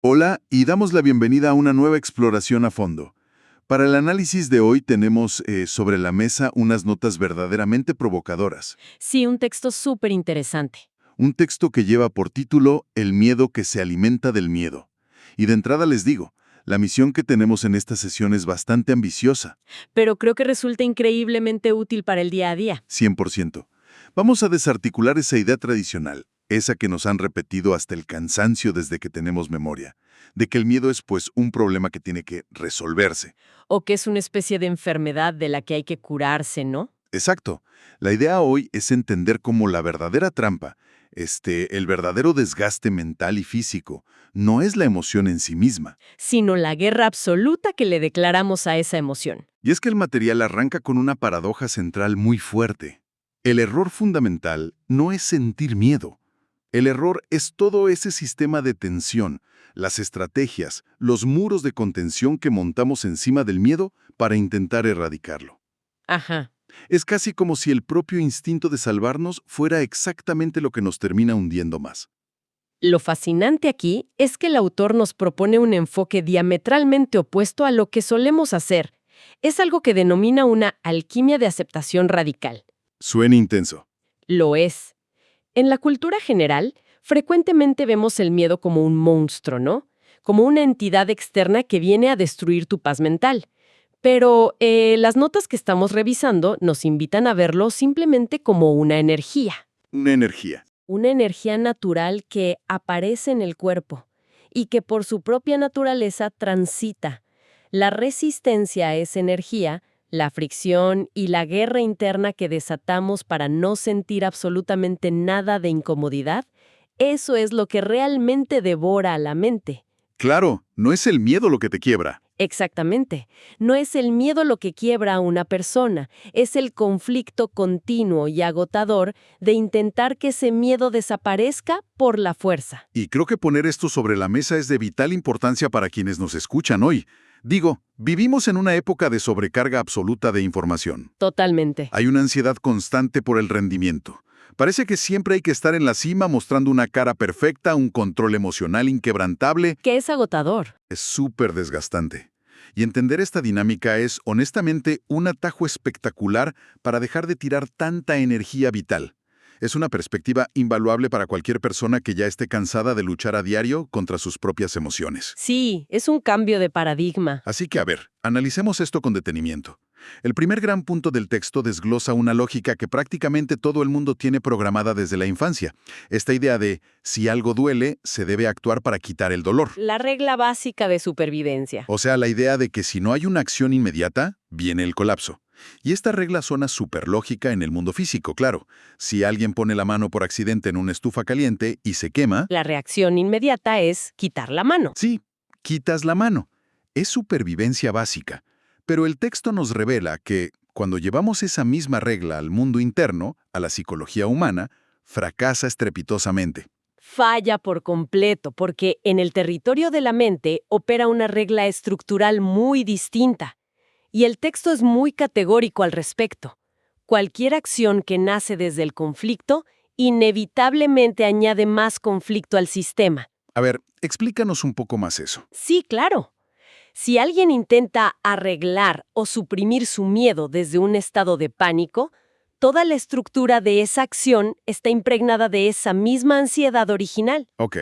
Hola y damos la bienvenida a una nueva exploración a fondo. Para el análisis de hoy tenemos sobre la mesa unas notas verdaderamente provocadoras. Sí, un texto súper interesante. Un texto que lleva por título El miedo que se alimenta del miedo. Y de entrada les digo, la misión que tenemos en esta sesión es bastante ambiciosa, Pero creo que resulta increíblemente útil para el día a día. 100%. Vamos a desarticular esa idea tradicional, esa que nos han repetido hasta el cansancio desde que tenemos memoria, de que el miedo es pues un problema que tiene que resolverse. O que es una especie de enfermedad de la que hay que curarse, ¿no? Exacto. La idea hoy es entender cómo la verdadera trampa, el verdadero desgaste mental y físico, no es la emoción en sí misma. Sino la guerra absoluta que le declaramos a esa emoción. Y es que el material arranca con una paradoja central muy fuerte. El error fundamental no es sentir miedo. El error es todo ese sistema de tensión, las estrategias, los muros de contención que montamos encima del miedo para intentar erradicarlo. Ajá. Es casi como si el propio instinto de salvarnos fuera exactamente lo que nos termina hundiendo más. Lo fascinante aquí es que el autor nos propone un enfoque diametralmente opuesto a lo que solemos hacer. Es algo que denomina una alquimia de aceptación radical. Suena intenso. Lo es. En la cultura general, frecuentemente vemos el miedo como un monstruo, ¿no? Como una entidad externa que viene a destruir tu paz mental. Pero las notas que estamos revisando nos invitan a verlo simplemente como una energía. Una energía. Una energía natural que aparece en el cuerpo y que por su propia naturaleza transita. La resistencia a esa energía, la fricción y la guerra interna que desatamos para no sentir absolutamente nada de incomodidad, eso es lo que realmente devora a la mente. Claro, no es el miedo lo que te quiebra. Exactamente. No es el miedo lo que quiebra a una persona, es el conflicto continuo y agotador de intentar que ese miedo desaparezca por la fuerza. Y creo que poner esto sobre la mesa es de vital importancia para quienes nos escuchan hoy. Digo, vivimos en una época de sobrecarga absoluta de información. Totalmente. Hay una ansiedad constante por el rendimiento. Parece que siempre hay que estar en la cima mostrando una cara perfecta, un control emocional inquebrantable. Que es agotador. Es súper desgastante. Y entender esta dinámica es, honestamente, un atajo espectacular para dejar de tirar tanta energía vital. Es una perspectiva invaluable para cualquier persona que ya esté cansada de luchar a diario contra sus propias emociones. Sí, es un cambio de paradigma. Así que, a ver, analicemos esto con detenimiento. El primer gran punto del texto desglosa una lógica que prácticamente todo el mundo tiene programada desde la infancia. Esta idea de, si algo duele, se debe actuar para quitar el dolor. La regla básica de supervivencia. O sea, la idea de que si no hay una acción inmediata, viene el colapso. Y esta regla suena súper lógica en el mundo físico, claro. Si alguien pone la mano por accidente en una estufa caliente y se quema, La reacción inmediata es quitar la mano. sí, quitas la mano. Es supervivencia básica. Pero el texto nos revela que, cuando llevamos esa misma regla al mundo interno, a la psicología humana, fracasa estrepitosamente. Falla por completo, porque en el territorio de la mente opera una regla estructural muy distinta. Y el texto es muy categórico al respecto. Cualquier acción que nace desde el conflicto inevitablemente añade más conflicto al sistema. A ver, explícanos un poco más eso. Sí, claro. Si alguien intenta arreglar o suprimir su miedo desde un estado de pánico, toda la estructura de esa acción está impregnada de esa misma ansiedad original. Ok.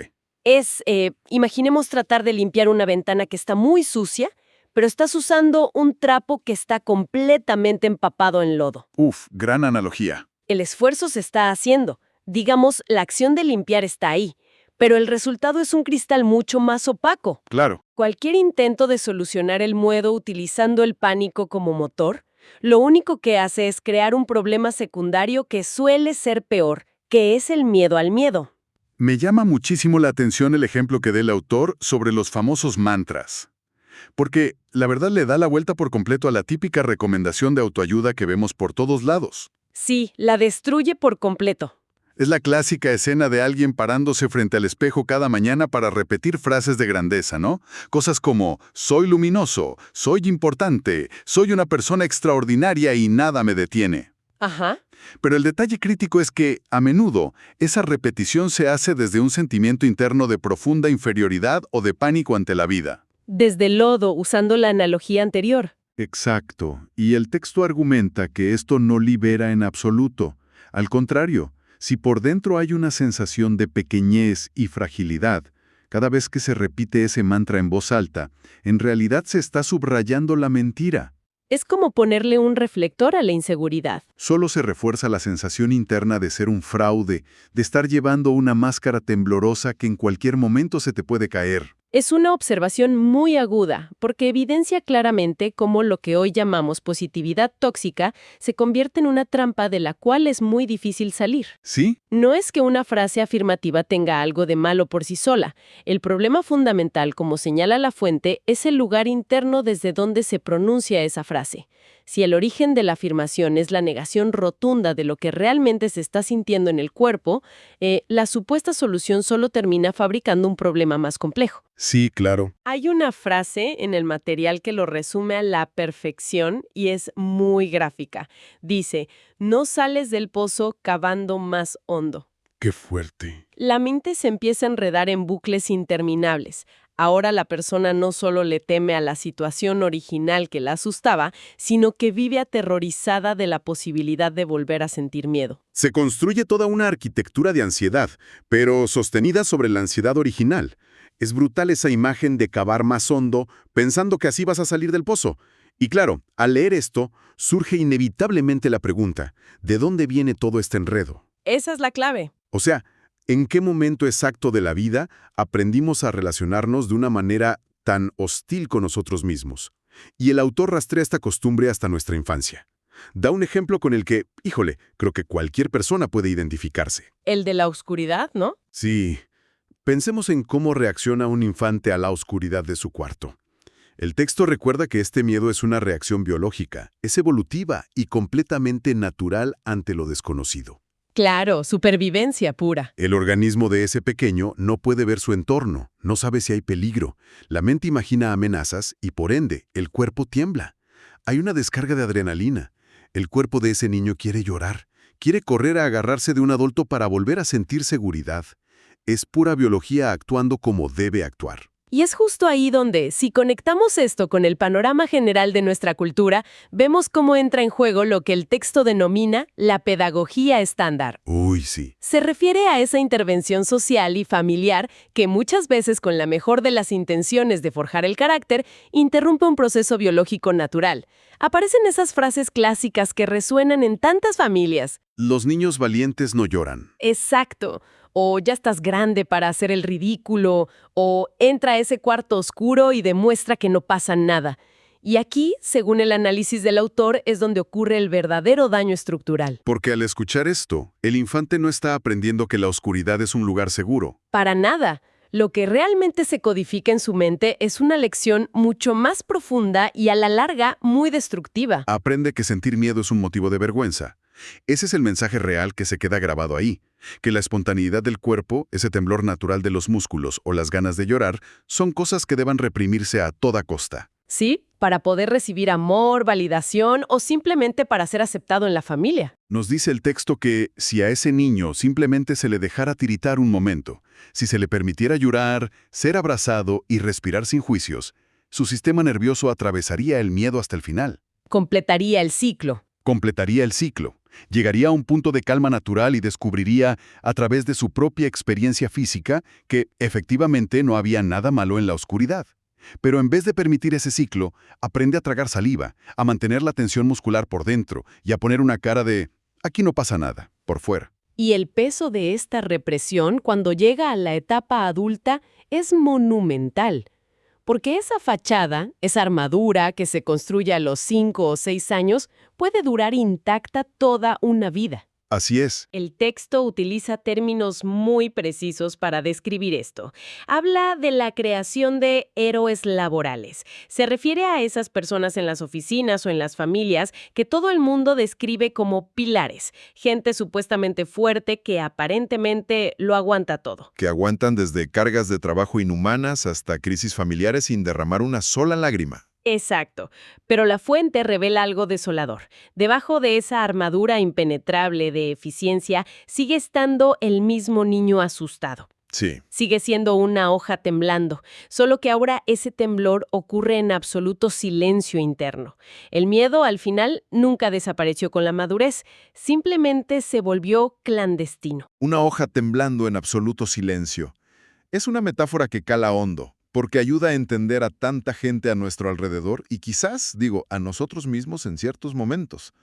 Imaginemos tratar de limpiar una ventana que está muy sucia, pero estás usando un trapo que está completamente empapado en lodo. Uf, gran analogía. El esfuerzo se está haciendo. Digamos, la acción de limpiar está ahí, pero el resultado es un cristal mucho más opaco. Claro. Cualquier intento de solucionar el miedo utilizando el pánico como motor, lo único que hace es crear un problema secundario que suele ser peor, que es el miedo al miedo. Me llama muchísimo la atención el ejemplo que da el autor sobre los famosos mantras. Porque, la verdad, le da la vuelta por completo a la típica recomendación de autoayuda que vemos por todos lados. Sí, la destruye por completo. Es la clásica escena de alguien parándose frente al espejo cada mañana para repetir frases de grandeza, ¿no? Cosas como, soy luminoso, soy importante, soy una persona extraordinaria y nada me detiene. Ajá. Pero el detalle crítico es que, a menudo, esa repetición se hace desde un sentimiento interno de profunda inferioridad o de pánico ante la vida. Desde el lodo, usando la analogía anterior. Exacto, y el texto argumenta que esto no libera en absoluto. Al contrario, si por dentro hay una sensación de pequeñez y fragilidad, cada vez que se repite ese mantra en voz alta, en realidad se está subrayando la mentira. Es como ponerle un reflector a la inseguridad. Solo se refuerza la sensación interna de ser un fraude, de estar llevando una máscara temblorosa que en cualquier momento se te puede caer. Es una observación muy aguda, porque evidencia claramente cómo lo que hoy llamamos positividad tóxica se convierte en una trampa de la cual es muy difícil salir. ¿Sí? No es que una frase afirmativa tenga algo de malo por sí sola. El problema fundamental, como señala la fuente, es el lugar interno desde donde se pronuncia esa frase. Si el origen de la afirmación es la negación rotunda de lo que realmente se está sintiendo en el cuerpo, la supuesta solución solo termina fabricando un problema más complejo. Sí, claro. Hay una frase en el material que lo resume a la perfección y es muy gráfica. Dice, no sales del pozo cavando más hondo. Qué fuerte. La mente se empieza a enredar en bucles interminables. Ahora la persona no solo le teme a la situación original que la asustaba, sino que vive aterrorizada de la posibilidad de volver a sentir miedo. Se construye toda una arquitectura de ansiedad, pero sostenida sobre la ansiedad original. Es brutal esa imagen de cavar más hondo, pensando que así vas a salir del pozo. Y claro, al leer esto, surge inevitablemente la pregunta, ¿de dónde viene todo este enredo? Esa es la clave. O sea, ¿en qué momento exacto de la vida aprendimos a relacionarnos de una manera tan hostil con nosotros mismos? Y el autor rastrea esta costumbre hasta nuestra infancia. Da un ejemplo con el que, híjole, creo que cualquier persona puede identificarse. El de la oscuridad, ¿no? Sí. Pensemos en cómo reacciona un infante a la oscuridad de su cuarto. El texto recuerda que este miedo es una reacción biológica, es evolutiva y completamente natural ante lo desconocido. Claro, supervivencia pura. El organismo de ese pequeño no puede ver su entorno, no sabe si hay peligro. La mente imagina amenazas y, por ende, el cuerpo tiembla. Hay una descarga de adrenalina. El cuerpo de ese niño quiere llorar, quiere correr a agarrarse de un adulto para volver a sentir seguridad. Es pura biología actuando como debe actuar. Y es justo ahí donde, si conectamos esto con el panorama general de nuestra cultura, vemos cómo entra en juego lo que el texto denomina la pedagogía estándar. Uy, sí. Se refiere a esa intervención social y familiar que muchas veces, con la mejor de las intenciones de forjar el carácter, interrumpe un proceso biológico natural. Aparecen esas frases clásicas que resuenan en tantas familias. Los niños valientes no lloran. Exacto. O ya estás grande para hacer el ridículo, o entra a ese cuarto oscuro y demuestra que no pasa nada. Y aquí, según el análisis del autor, es donde ocurre el verdadero daño estructural. Porque al escuchar esto, el infante no está aprendiendo que la oscuridad es un lugar seguro. Para nada. Lo que realmente se codifica en su mente es una lección mucho más profunda y a la larga muy destructiva. Aprende que sentir miedo es un motivo de vergüenza. Ese es el mensaje real que se queda grabado ahí, que la espontaneidad del cuerpo, ese temblor natural de los músculos o las ganas de llorar, son cosas que deban reprimirse a toda costa. Sí, para poder recibir amor, validación o simplemente para ser aceptado en la familia. Nos dice el texto que si a ese niño simplemente se le dejara tiritar un momento, si se le permitiera llorar, ser abrazado y respirar sin juicios, su sistema nervioso atravesaría el miedo hasta el final. Completaría el ciclo. Completaría el ciclo. Llegaría a un punto de calma natural y descubriría, a través de su propia experiencia física, que efectivamente no había nada malo en la oscuridad. Pero en vez de permitir ese ciclo, aprende a tragar saliva, a mantener la tensión muscular por dentro y a poner una cara de «aquí no pasa nada», por fuera. Y el peso de esta represión, cuando llega a la etapa adulta, es monumental. Porque esa fachada, esa armadura que se construye a los 5 o 6 años, puede durar intacta toda una vida. Así es. El texto utiliza términos muy precisos para describir esto. Habla de la creación de héroes laborales. Se refiere a esas personas en las oficinas o en las familias que todo el mundo describe como pilares. Gente supuestamente fuerte que aparentemente lo aguanta todo. Que aguantan desde cargas de trabajo inhumanas hasta crisis familiares sin derramar una sola lágrima. Exacto, pero la fuente revela algo desolador. Debajo de esa armadura impenetrable de eficiencia sigue estando el mismo niño asustado. Sí. Sigue siendo una hoja temblando, solo que ahora ese temblor ocurre en absoluto silencio interno. El miedo, al final, nunca desapareció con la madurez, simplemente se volvió clandestino. Una hoja temblando en absoluto silencio. Es una metáfora que cala hondo, porque ayuda a entender a tanta gente a nuestro alrededor y quizás, a nosotros mismos en ciertos momentos.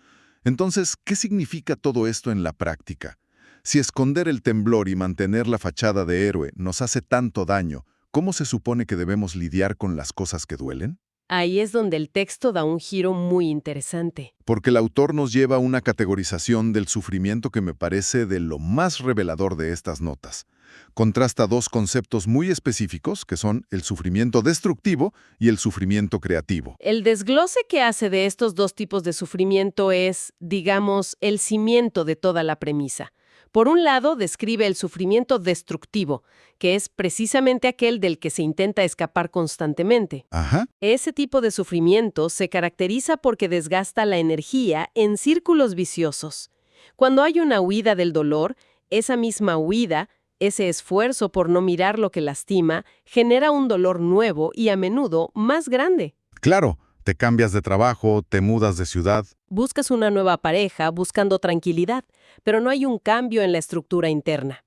Entonces, ¿qué significa todo esto en la práctica? Si esconder el temblor y mantener la fachada de héroe nos hace tanto daño, ¿cómo se supone que debemos lidiar con las cosas que duelen? Ahí es donde el texto da un giro muy interesante. Porque el autor nos lleva a una categorización del sufrimiento que me parece de lo más revelador de estas notas. Contrasta dos conceptos muy específicos, que son el sufrimiento destructivo y el sufrimiento creativo. El desglose que hace de estos dos tipos de sufrimiento es, digamos, el cimiento de toda la premisa. Por un lado, describe el sufrimiento destructivo, que es precisamente aquel del que se intenta escapar constantemente. Ajá. Ese tipo de sufrimiento se caracteriza porque desgasta la energía en círculos viciosos. Cuando hay una huida del dolor, esa misma huida, ese esfuerzo por no mirar lo que lastima, genera un dolor nuevo y a menudo más grande. Claro, te cambias de trabajo, te mudas de ciudad. Buscas una nueva pareja buscando tranquilidad, pero no hay un cambio en la estructura interna.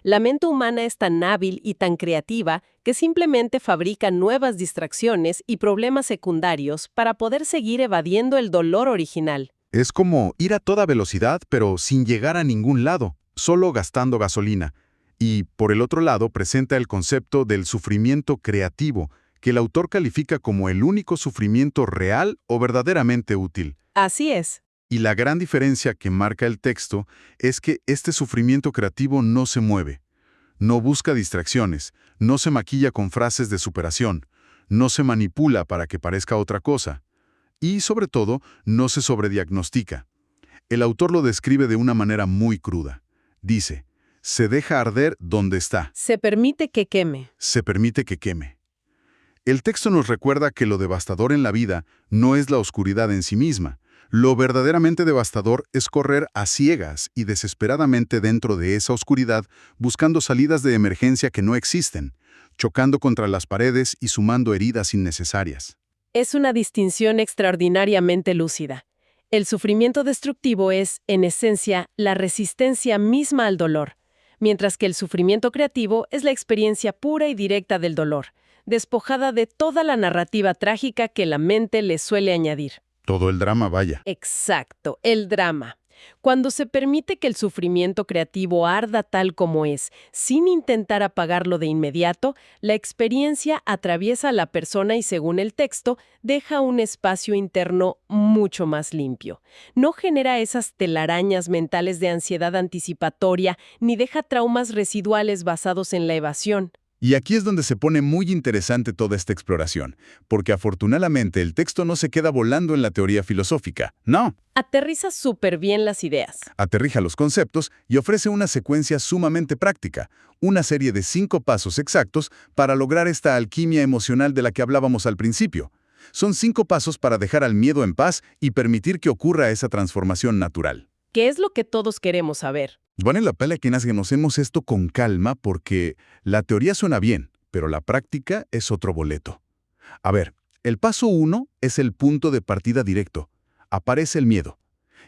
La mente humana es tan hábil y tan creativa que simplemente fabrica nuevas distracciones y problemas secundarios para poder seguir evadiendo el dolor original. Es como ir a toda velocidad, pero sin llegar a ningún lado, solo gastando gasolina. Y, por el otro lado, presenta el concepto del sufrimiento creativo, que el autor califica como el único sufrimiento real o verdaderamente útil. Así es. Y la gran diferencia que marca el texto es que este sufrimiento creativo no se mueve, no busca distracciones, no se maquilla con frases de superación, no se manipula para que parezca otra cosa y, sobre todo, no se sobrediagnostica. El autor lo describe de una manera muy cruda. Dice, se deja arder donde está, Se permite que queme. se permite que queme. El texto nos recuerda que lo devastador en la vida no es la oscuridad en sí misma. Lo verdaderamente devastador es correr a ciegas y desesperadamente dentro de esa oscuridad buscando salidas de emergencia que no existen, chocando contra las paredes y sumando heridas innecesarias. Es una distinción extraordinariamente lúcida. El sufrimiento destructivo es, en esencia, la resistencia misma al dolor, mientras que el sufrimiento creativo es la experiencia pura y directa del dolor, despojada de toda la narrativa trágica que la mente le suele añadir. Todo el drama, vaya. Exacto, el drama. Cuando se permite que el sufrimiento creativo arda tal como es, sin intentar apagarlo de inmediato, la experiencia atraviesa a la persona y, según el texto, deja un espacio interno mucho más limpio. No genera esas telarañas mentales de ansiedad anticipatoria, ni deja traumas residuales basados en la evasión. Y aquí es donde se pone muy interesante toda esta exploración, porque afortunadamente el texto no se queda volando en la teoría filosófica. No, Aterriza súper bien las ideas. aterrija los conceptos y ofrece una secuencia sumamente práctica, una serie de 5 pasos exactos para lograr esta alquimia emocional de la que hablábamos al principio. Son 5 pasos para dejar al miedo en paz y permitir que ocurra esa transformación natural. ¿Qué es lo que todos queremos saber? Vale la pena que conocemos esto con calma porque la teoría suena bien, pero la práctica es otro boleto. A ver, el paso 1 es el punto de partida directo. Aparece el miedo.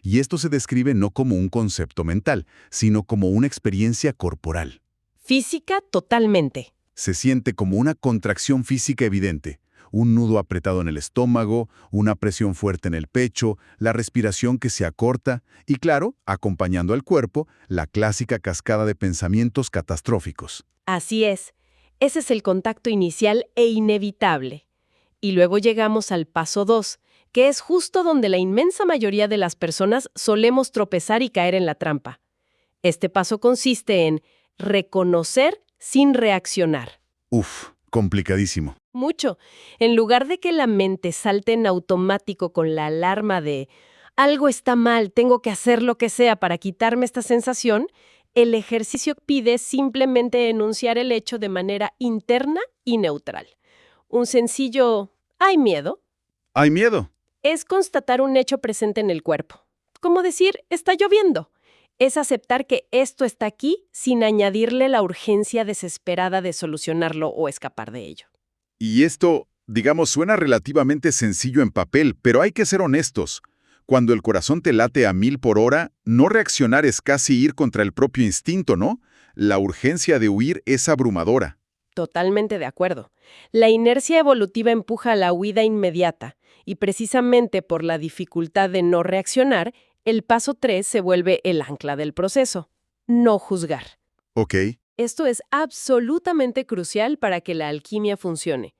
Y esto se describe no como un concepto mental, sino como una experiencia corporal. Física totalmente. Se siente como una contracción física evidente. Un nudo apretado en el estómago, una presión fuerte en el pecho, la respiración que se acorta y, claro, acompañando al cuerpo, la clásica cascada de pensamientos catastróficos. Así es. Ese es el contacto inicial e inevitable. Y luego llegamos al paso 2, que es justo donde la inmensa mayoría de las personas solemos tropezar y caer en la trampa. Este paso consiste en reconocer sin reaccionar. Uf, complicadísimo. Mucho. En lugar de que la mente salte en automático con la alarma de algo está mal, tengo que hacer lo que sea para quitarme esta sensación, el ejercicio pide simplemente enunciar el hecho de manera interna y neutral. Un sencillo ¿hay miedo? Hay miedo. Es constatar un hecho presente en el cuerpo. Como decir, está lloviendo. Es aceptar que esto está aquí sin añadirle la urgencia desesperada de solucionarlo o escapar de ello. Y esto, digamos, suena relativamente sencillo en papel, pero hay que ser honestos. Cuando el corazón te late a 1000 por hora, no reaccionar es casi ir contra el propio instinto, ¿no? La urgencia de huir es abrumadora. Totalmente de acuerdo. La inercia evolutiva empuja a la huida inmediata, y precisamente por la dificultad de no reaccionar, el paso 3 se vuelve el ancla del proceso. No juzgar. Ok. Esto es absolutamente crucial para que la alquimia funcione.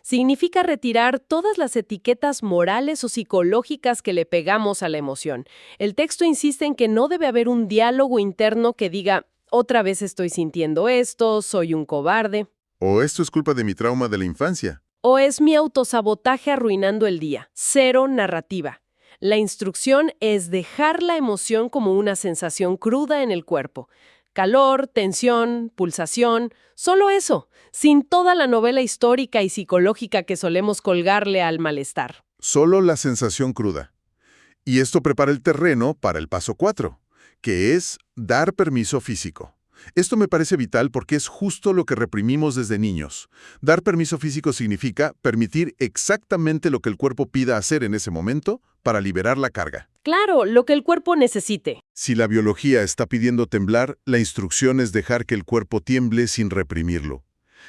Significa retirar todas las etiquetas morales o psicológicas que le pegamos a la emoción. El texto insiste en que no debe haber un diálogo interno que diga, otra vez estoy sintiendo esto, soy un cobarde. O esto es culpa de mi trauma de la infancia. O es mi autosabotaje arruinando el día. Cero narrativa. La instrucción es dejar la emoción como una sensación cruda en el cuerpo. Calor, tensión, pulsación, solo eso, sin toda la novela histórica y psicológica que solemos colgarle al malestar. Solo la sensación cruda. Y esto prepara el terreno para el paso 4, que es dar permiso físico. Esto me parece vital porque es justo lo que reprimimos desde niños. Dar permiso físico significa permitir exactamente lo que el cuerpo pida hacer en ese momento para liberar la carga. Claro, lo que el cuerpo necesite. Si la biología está pidiendo temblar, la instrucción es dejar que el cuerpo tiemble sin reprimirlo.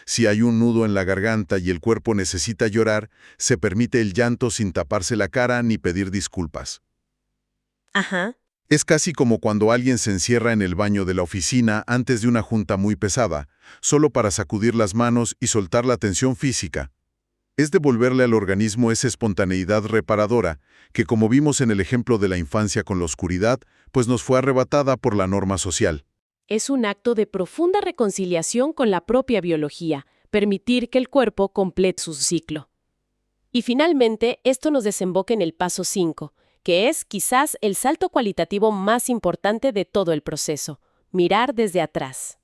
Si hay un nudo en la garganta y el cuerpo necesita llorar, se permite el llanto sin taparse la cara ni pedir disculpas. Ajá. Es casi como cuando alguien se encierra en el baño de la oficina antes de una junta muy pesada, solo para sacudir las manos y soltar la tensión física. Es devolverle al organismo esa espontaneidad reparadora que, como vimos en el ejemplo de la infancia con la oscuridad, pues nos fue arrebatada por la norma social. Es un acto de profunda reconciliación con la propia biología, permitir que el cuerpo complete su ciclo. Y finalmente, esto nos desemboca en el paso 5, que es quizás el salto cualitativo más importante de todo el proceso, mirar desde atrás.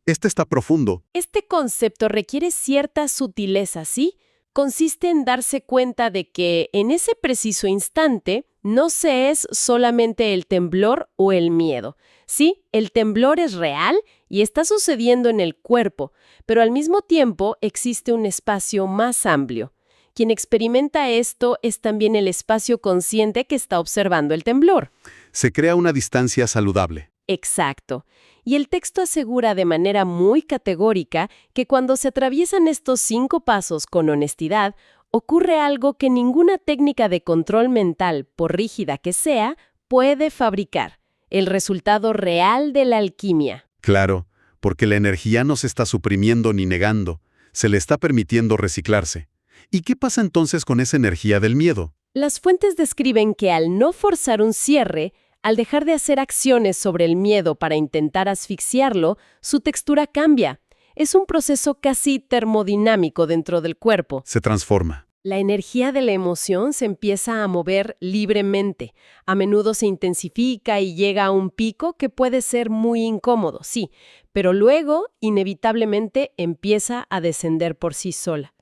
Este está profundo. Este concepto requiere cierta sutileza, ¿sí? Consiste en darse cuenta de que en ese preciso instante no se es solamente el temblor o el miedo. Sí, el temblor es real y está sucediendo en el cuerpo, pero al mismo tiempo existe un espacio más amplio. Quien experimenta esto es también el espacio consciente que está observando el temblor. Se crea una distancia saludable. Exacto. Y el texto asegura de manera muy categórica que cuando se atraviesan estos 5 pasos con honestidad, ocurre algo que ninguna técnica de control mental, por rígida que sea, puede fabricar: el resultado real de la alquimia. Claro, porque la energía no se está suprimiendo ni negando, se le está permitiendo reciclarse. ¿Y qué pasa entonces con esa energía del miedo? Las fuentes describen que al no forzar un cierre, al dejar de hacer acciones sobre el miedo para intentar asfixiarlo, su textura cambia. Es un proceso casi termodinámico dentro del cuerpo. Se transforma. La energía de la emoción se empieza a mover libremente. A menudo se intensifica y llega a un pico que puede ser muy incómodo, sí, pero luego, inevitablemente, empieza a descender por sí sola.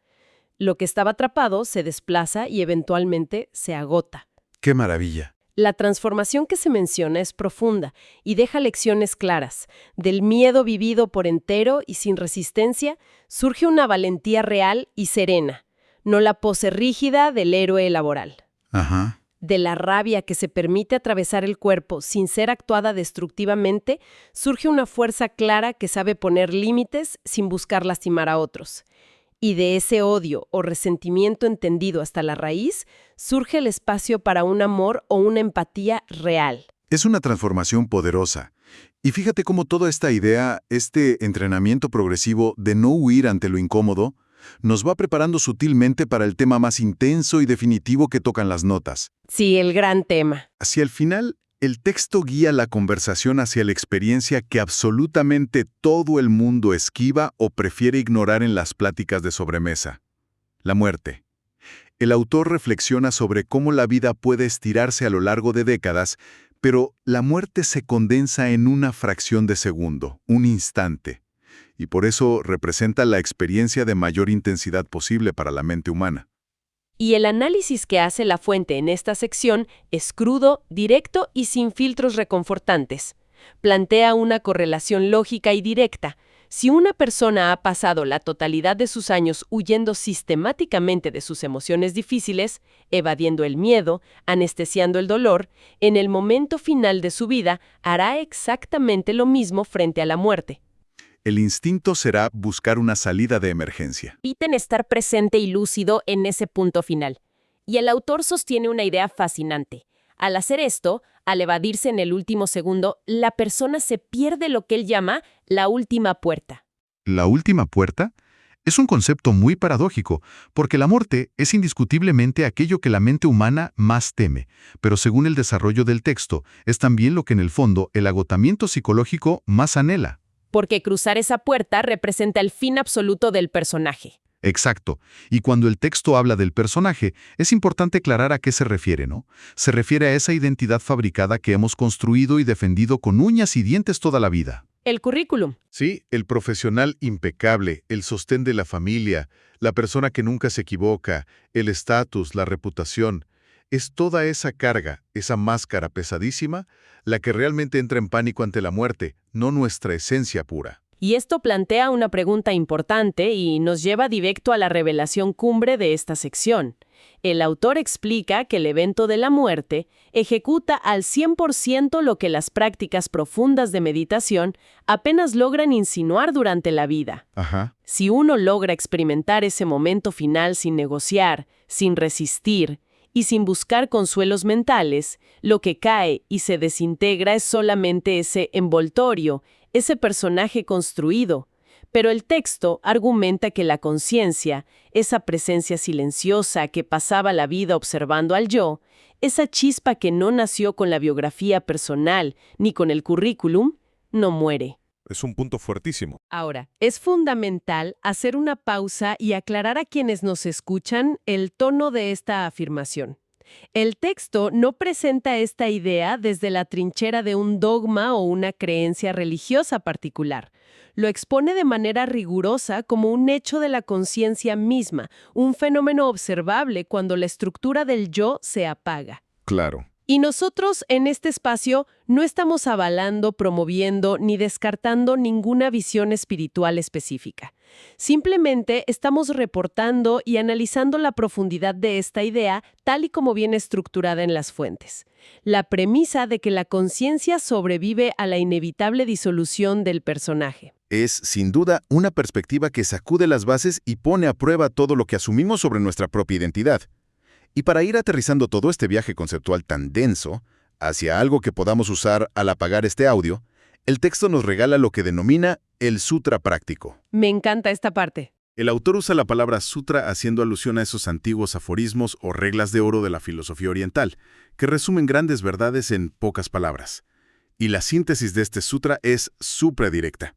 Lo que estaba atrapado se desplaza y eventualmente se agota. ¡Qué maravilla! La transformación que se menciona es profunda y deja lecciones claras. Del miedo vivido por entero y sin resistencia, surge una valentía real y serena, no la pose rígida del héroe laboral. Ajá. De la rabia que se permite atravesar el cuerpo sin ser actuada destructivamente, surge una fuerza clara que sabe poner límites sin buscar lastimar a otros. Y de ese odio o resentimiento entendido hasta la raíz, surge el espacio para un amor o una empatía real. Es una transformación poderosa. Y fíjate cómo toda esta idea, este entrenamiento progresivo de no huir ante lo incómodo, nos va preparando sutilmente para el tema más intenso y definitivo que tocan las notas. Sí, el gran tema. Hacia el final, el texto guía la conversación hacia la experiencia que absolutamente todo el mundo esquiva o prefiere ignorar en las pláticas de sobremesa: la muerte. El autor reflexiona sobre cómo la vida puede estirarse a lo largo de décadas, pero la muerte se condensa en una fracción de segundo, un instante, y por eso representa la experiencia de mayor intensidad posible para la mente humana. Y el análisis que hace la fuente en esta sección es crudo, directo y sin filtros reconfortantes. Plantea una correlación lógica y directa. Si una persona ha pasado la totalidad de sus años huyendo sistemáticamente de sus emociones difíciles, evadiendo el miedo, anestesiando el dolor, en el momento final de su vida hará exactamente lo mismo frente a la muerte. El instinto será buscar una salida de emergencia. Eviten estar presente y lúcido en ese punto final. Y el autor sostiene una idea fascinante. Al hacer esto, al evadirse en el último segundo, la persona se pierde lo que él llama la última puerta. ¿La última puerta? Es un concepto muy paradójico, porque la muerte es indiscutiblemente aquello que la mente humana más teme, pero según el desarrollo del texto, es también lo que en el fondo el agotamiento psicológico más anhela. Porque cruzar esa puerta representa el fin absoluto del personaje. Exacto. Y cuando el texto habla del personaje, es importante aclarar a qué se refiere, ¿no? Se refiere a esa identidad fabricada que hemos construido y defendido con uñas y dientes toda la vida. El currículum. Sí, el profesional impecable, el sostén de la familia, la persona que nunca se equivoca, el estatus, la reputación. Es toda esa carga, esa máscara pesadísima, la que realmente entra en pánico ante la muerte, no nuestra esencia pura. Y esto plantea una pregunta importante y nos lleva directo a la revelación cumbre de esta sección. El autor explica que el evento de la muerte ejecuta al 100% lo que las prácticas profundas de meditación apenas logran insinuar durante la vida. Ajá. Si uno logra experimentar ese momento final sin negociar, sin resistir y sin buscar consuelos mentales, lo que cae y se desintegra es solamente ese envoltorio, ese personaje construido. Pero el texto argumenta que la conciencia, esa presencia silenciosa que pasaba la vida observando al yo, esa chispa que no nació con la biografía personal ni con el currículum, no muere. Es un punto fuertísimo. Ahora, es fundamental hacer una pausa y aclarar a quienes nos escuchan el tono de esta afirmación. El texto no presenta esta idea desde la trinchera de un dogma o una creencia religiosa particular. Lo expone de manera rigurosa como un hecho de la conciencia misma, un fenómeno observable cuando la estructura del yo se apaga. Claro. Y nosotros, en este espacio, no estamos avalando, promoviendo ni descartando ninguna visión espiritual específica. Simplemente estamos reportando y analizando la profundidad de esta idea tal y como viene estructurada en las fuentes. La premisa de que la conciencia sobrevive a la inevitable disolución del personaje. Es, sin duda, una perspectiva que sacude las bases y pone a prueba todo lo que asumimos sobre nuestra propia identidad. Y para ir aterrizando todo este viaje conceptual tan denso hacia algo que podamos usar al apagar este audio, el texto nos regala lo que denomina el sutra práctico. Me encanta esta parte. El autor usa la palabra sutra haciendo alusión a esos antiguos aforismos o reglas de oro de la filosofía oriental, que resumen grandes verdades en pocas palabras. Y la síntesis de este sutra es supradirecta.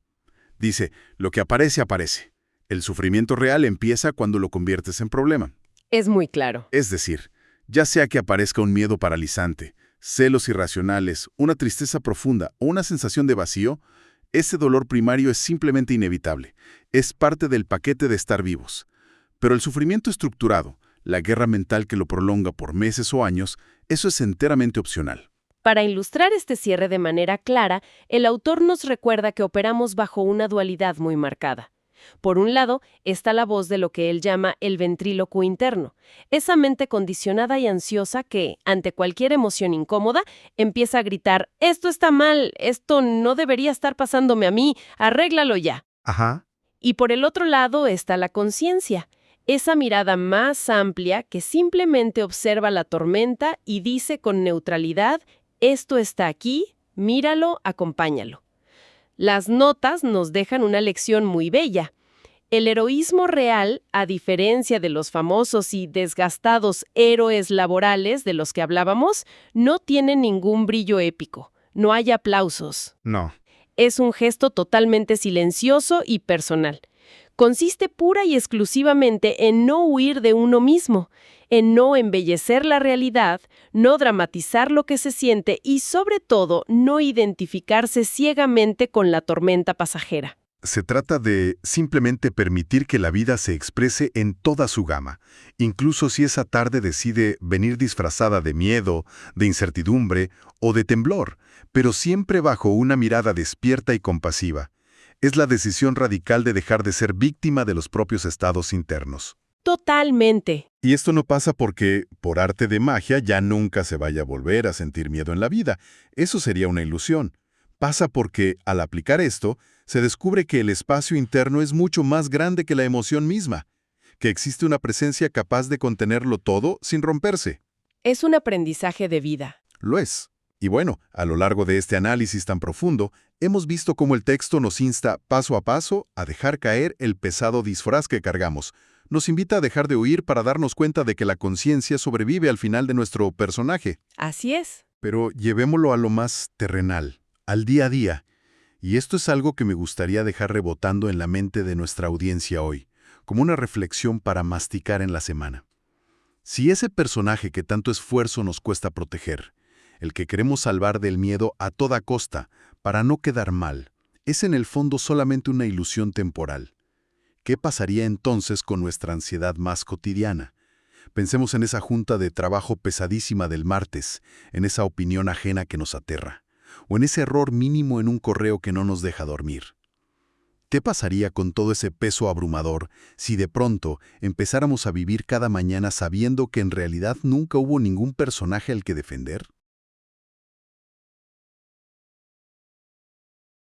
Dice, lo que aparece, aparece. El sufrimiento real empieza cuando lo conviertes en problema. Es muy claro. Es decir, ya sea que aparezca un miedo paralizante, celos irracionales, una tristeza profunda o una sensación de vacío, ese dolor primario es simplemente inevitable. Es parte del paquete de estar vivos. Pero el sufrimiento estructurado, la guerra mental que lo prolonga por meses o años, eso es enteramente opcional. Para ilustrar este cierre de manera clara, el autor nos recuerda que operamos bajo una dualidad muy marcada. Por un lado, está la voz de lo que él llama el ventrílocuo interno, esa mente condicionada y ansiosa que, ante cualquier emoción incómoda, empieza a gritar, «Esto está mal, esto no debería estar pasándome a mí, arréglalo ya». Ajá. Y por el otro lado está la conciencia, esa mirada más amplia que simplemente observa la tormenta y dice con neutralidad, «Esto está aquí, míralo, acompáñalo». Las notas nos dejan una lección muy bella. El heroísmo real, a diferencia de los famosos y desgastados héroes laborales de los que hablábamos, no tiene ningún brillo épico. No hay aplausos. No. Es un gesto totalmente silencioso y personal. Consiste pura y exclusivamente en no huir de uno mismo, en no embellecer la realidad, no dramatizar lo que se siente y, sobre todo, no identificarse ciegamente con la tormenta pasajera. Se trata de simplemente permitir que la vida se exprese en toda su gama, incluso si esa tarde decide venir disfrazada de miedo, de incertidumbre o de temblor, pero siempre bajo una mirada despierta y compasiva. Es la decisión radical de dejar de ser víctima de los propios estados internos. Totalmente. Y esto no pasa porque, por arte de magia, ya nunca se vaya a volver a sentir miedo en la vida. Eso sería una ilusión. Pasa porque, al aplicar esto, se descubre que el espacio interno es mucho más grande que la emoción misma, que existe una presencia capaz de contenerlo todo sin romperse. Es un aprendizaje de vida. Lo es. Y bueno, a lo largo de este análisis tan profundo, hemos visto cómo el texto nos insta paso a paso a dejar caer el pesado disfraz que cargamos. Nos invita a dejar de huir para darnos cuenta de que la conciencia sobrevive al final de nuestro personaje. Así es. Pero llevémoslo a lo más terrenal, al día a día. Y esto es algo que me gustaría dejar rebotando en la mente de nuestra audiencia hoy, como una reflexión para masticar en la semana. Si ese personaje que tanto esfuerzo nos cuesta proteger, el que queremos salvar del miedo a toda costa, para no quedar mal, es en el fondo solamente una ilusión temporal. ¿Qué pasaría entonces con nuestra ansiedad más cotidiana? Pensemos en esa junta de trabajo pesadísima del martes, en esa opinión ajena que nos aterra, o en ese error mínimo en un correo que no nos deja dormir. ¿Qué pasaría con todo ese peso abrumador si de pronto empezáramos a vivir cada mañana sabiendo que en realidad nunca hubo ningún personaje al que defender?